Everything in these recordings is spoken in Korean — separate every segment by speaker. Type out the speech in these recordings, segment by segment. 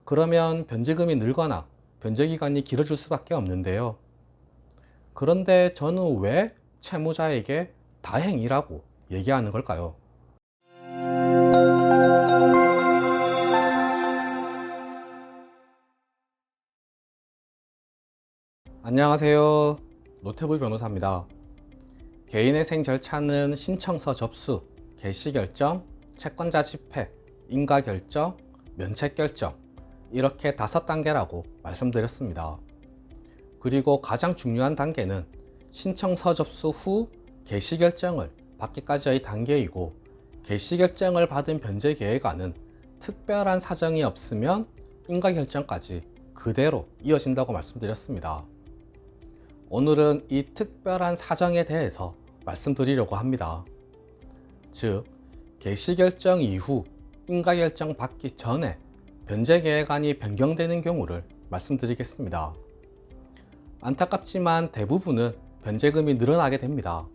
Speaker 1: 그러면 변제금이 늘거나 변제기간이 길어질 수밖에 없는데요. 그런데 저는 왜 채무자에게 다행이라고 얘기하는 걸까요? 안녕하세요. 노태부 변호사입니다. 개인회생 절차는 신청서 접수, 개시결정, 채권자 집행, 인가결정, 면책결정 이렇게 5단계라고 말씀드렸습니다. 그리고 가장 중요한 단계는 신청서 접수 후 개시결정을 받기까지의 단계이고, 개시결정을 받은 변제계획안은 특별한 사정이 없으면 인가결정까지 그대로 이어진다고 말씀드렸습니다. 오늘은 이 특별한 사정에 대해서 말씀드리려고 합니다. 즉, 개시결정 이후 인가결정 받기 전에 변제계획안이 변경되는 경우를 말씀드리겠습니다. 안타깝지만 대부분은 변제금이 늘어나게 됩니다.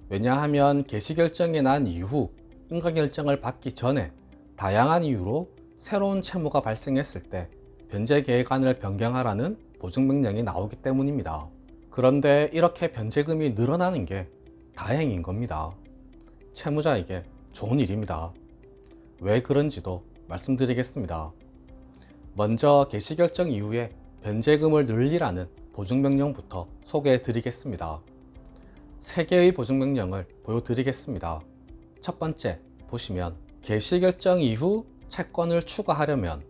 Speaker 1: 왜냐하면 개시결정이 난 이후 인가결정을 받기 전에 다양한 이유로 새로운 채무가 발생했을 때 변제계획안을 변경하라는 보증명령이 나오기 때문입니다. 그런데 이렇게 변제금이 늘어나는 게 다행인 겁니다. 채무자에게 좋은 일입니다. 왜 그런지도 말씀드리겠습니다. 먼저 개시결정 이후에 변제금을 늘리라는 보증명령부터 소개해 드리겠습니다. 3개의 보증명령을 보여드리겠습니다. 첫 번째 보시면, 개시결정 이후 채권을 추가하려면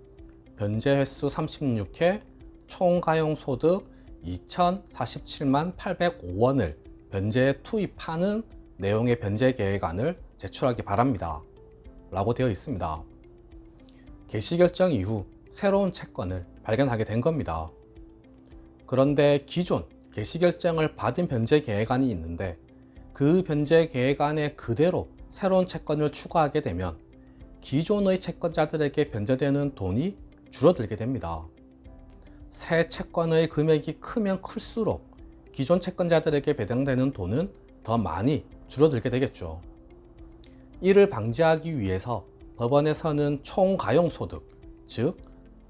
Speaker 1: 변제 횟수 36회, 총 가용소득 2,047만 805원을 변제에 투입하는 내용의 변제계획안을 제출하기 바랍니다 라고 되어 있습니다. 개시결정 이후 새로운 채권을 발견하게 된 겁니다. 그런데 기존 개시결정을 받은 변제계획안이 있는데, 그 변제계획안에 그대로 새로운 채권을 추가하게 되면 기존의 채권자들에게 변제되는 돈이 줄어들게 됩니다. 새 채권의 금액이 크면 클수록 기존 채권자들에게 배당되는 돈은 더 많이 줄어들게 되겠죠. 이를 방지하기 위해서 법원에서는 총가용소득, 즉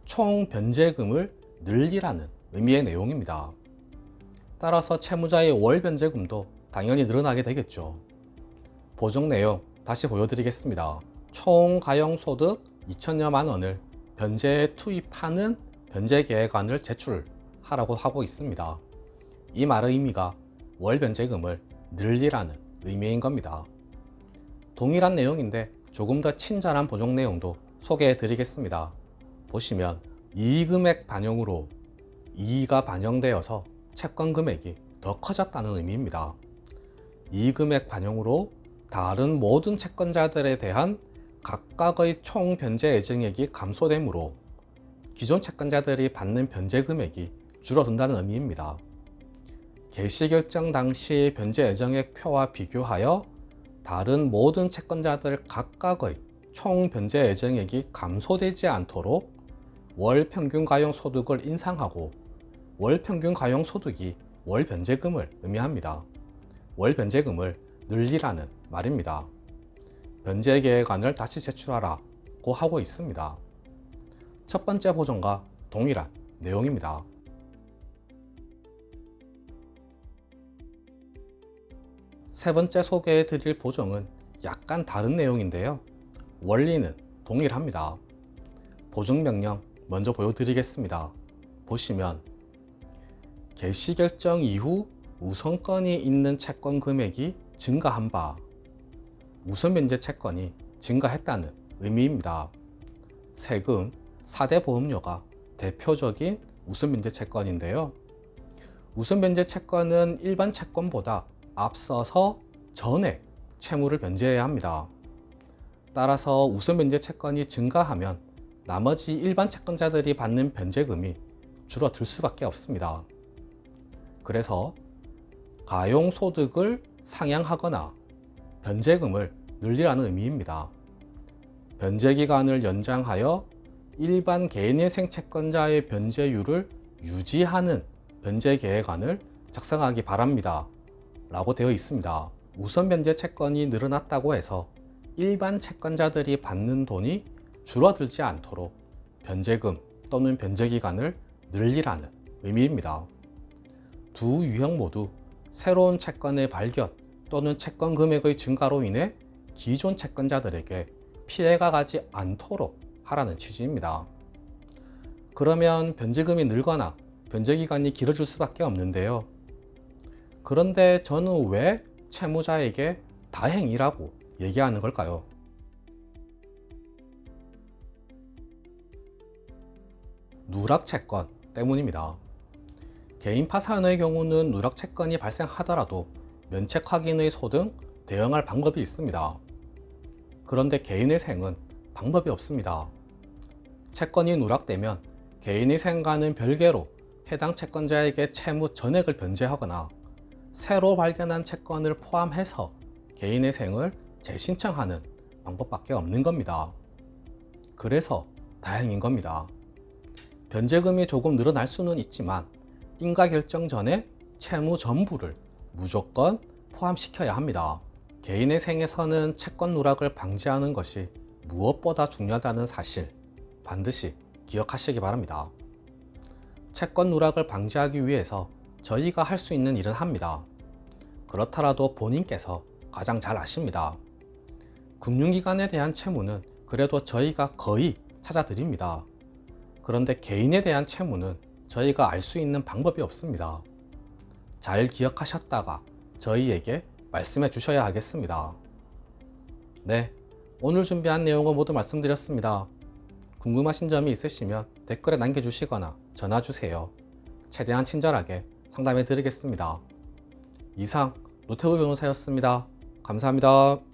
Speaker 1: 총변제금을 늘리라는 의미의 내용입니다. 따라서 채무자의 월 변제금도 당연히 늘어나게 되겠죠. 보증 내용 다시 보여드리겠습니다. 총 가용소득 2천여만 원을 변제에 투입하는 변제계획안을 제출하라고 하고 있습니다. 이 말의 의미가 월 변제금을 늘리라는 의미인 겁니다. 동일한 내용인데 조금 더 친절한 보증 내용도 소개해 드리겠습니다. 보시면, 이익금액 반영으로 이의가 반영되어서 채권 금액이 더 커졌다는 의미입니다. 이익금액 반영으로 다른 모든 채권자들에 대한 각각의 총 변제 예정액이 감소되므로 기존 채권자들이 받는 변제 금액이 줄어든다는 의미입니다. 개시결정 당시 변제 예정액 표와 비교하여 다른 모든 채권자들 각각의 총 변제 예정액이 감소되지 않도록 월 평균 가용 소득을 인상하고, 월 평균 가용 소득이 월 변제금을 의미합니다. 월 변제금을 늘리라는 말입니다. 변제계획안을 다시 제출하라고 하고 있습니다. 첫 번째 보정과 동일한 내용입니다. 세 번째 소개해 드릴 보정은 약간 다른 내용인데요. 원리는 동일합니다. 보증명령 먼저 보여드리겠습니다. 보시면, 개시결정 이후 우선권이 있는 채권 금액이 증가한 바, 우선변제 채권이 증가했다는 의미입니다. 세금, 4대 보험료가 대표적인 우선변제 채권인데요. 우선변제 채권은 일반 채권보다 앞서서 전액 채무를 변제해야 합니다. 따라서 우선변제 채권이 증가하면 나머지 일반 채권자들이 받는 변제금이 줄어들 수밖에 없습니다. 그래서 가용소득을 상향하거나 변제금을 늘리라는 의미입니다. 변제기간을 연장하여 일반 개인회생 채권자의 변제율을 유지하는 변제계획안을 작성하기 바랍니다 라고 되어 있습니다. 우선 변제 채권이 늘어났다고 해서 일반 채권자들이 받는 돈이 줄어들지 않도록 변제금 또는 변제기간을 늘리라는 의미입니다. 두 유형 모두 새로운 채권의 발견 또는 채권 금액의 증가로 인해 기존 채권자들에게 피해가 가지 않도록 하라는 취지입니다. 그러면 변제금이 늘거나 변제기간이 길어질 수밖에 없는데요. 그런데 저는 왜 채무자에게 다행이라고 얘기하는 걸까요? 누락채권 때문입니다. 개인파 사연의 경우는 누락채권이 발생하더라도 면책 확인의 소 등 대응할 방법이 있습니다. 그런데 개인의 생은 방법이 없습니다. 채권이 누락되면 개인의 생과는 별개로 해당 채권자에게 채무 전액을 변제하거나 새로 발견한 채권을 포함해서 개인의 생을 재신청하는 방법밖에 없는 겁니다. 그래서 다행인 겁니다. 변제금이 조금 늘어날 수는 있지만 인가 결정 전에 채무 전부를 무조건 포함시켜야 합니다. 개인의 생에서는 채권 누락을 방지하는 것이 무엇보다 중요하다는 사실 반드시 기억하시기 바랍니다. 채권 누락을 방지하기 위해서 저희가 할 수 있는 일은 합니다. 그렇더라도 본인께서 가장 잘 아십니다. 금융기관에 대한 채무는 그래도 저희가 거의 찾아드립니다. 그런데 개인에 대한 채무는 저희가 알 수 있는 방법이 없습니다. 잘 기억하셨다가 저희에게 말씀해 주셔야 하겠습니다. 네, 오늘 준비한 내용은 모두 말씀드렸습니다. 궁금하신 점이 있으시면 댓글에 남겨주시거나 전화 주세요. 최대한 친절하게 상담해 드리겠습니다. 이상 노태우 변호사였습니다. 감사합니다.